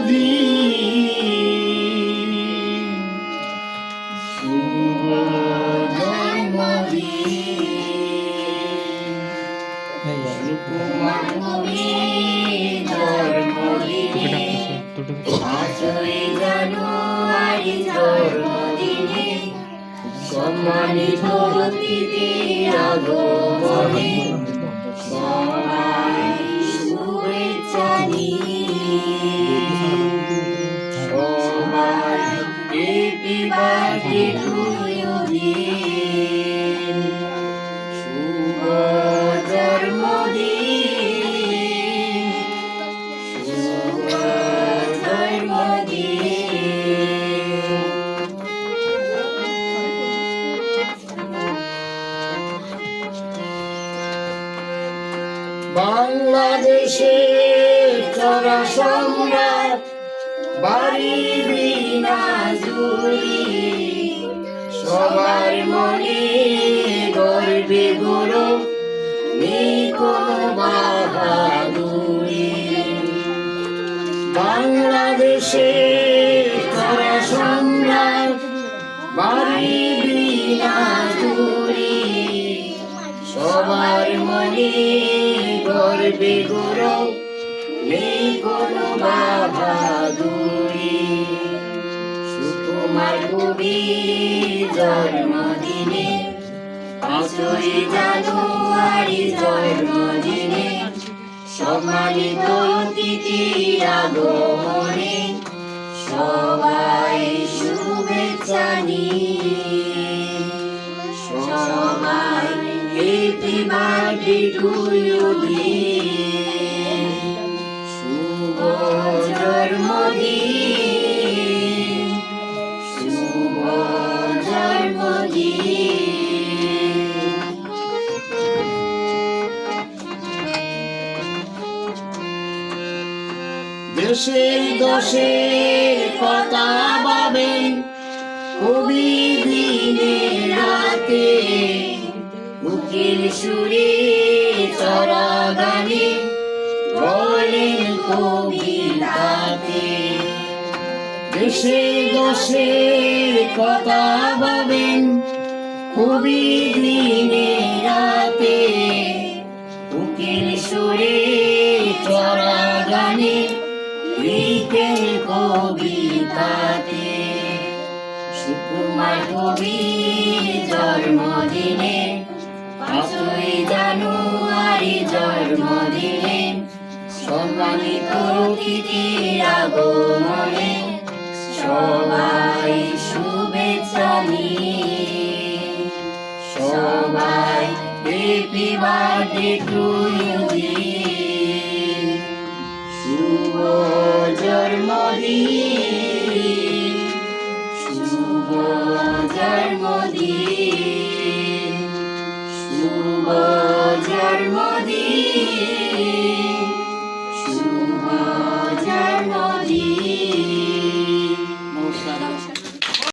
জন্মদিন, শুভ জন্মদিন, সুকুমার কবির জন্মদিনে, 5ই জানুয়ারি জন্মদিনে, সম্মানিত অতিথির আগমনে সবাই শুভেচ্ছা নিয়ে, সবাই হ্যাপি বার্থডে টু ইউ দিন, শুভ জন্মদিন, শুভ জন্মদিন। বাংলাদেশে চড়া সম্রাট বাড়ি বিনাজুরি, সবার মনে গর্বে গৌরব, নেই কোনো বাহাদুরি। বাংলাদেশে চড়া সম্রাট বাড়ি বিনাজুরি, সবার মনে গর্বে গৌরব, নেই কোনো বাহাদুরি। সুকুমার কবির জন্মদিনে, 5ই জানুয়ারি জন্মদিনে, সম্মানিত অতিথির আগমনে সবাই শুভেচ্ছা নিয়ে, সবাই হ্যাপি বার্থডে টু ইউ দিন, শুভ জন্মদিন, শুভ জন্মদিন। দেশের দশের কথা ভাবেন কবি দিনে রাতে, উকিল সুরে চড়া গানে বলেন কবিতাতে। দেশের দশের কথা ভাবেন কবি দিনে রাতে, উকিল সুরে চড়া গানে লিখেন কবিতাতে। সুকুমার কবির জন্মদিনে, 5ই জানুয়ারি জন্মদিনে, সম্মানিত অতিথির আগমনে সবাই শুভেচ্ছা নিয়ে, সবাই হ্যাপি বার্থডে টু ইউ দিন, শুভ জন্মদিন, শুভ জন্মদিন, শুভ জন্মদিন।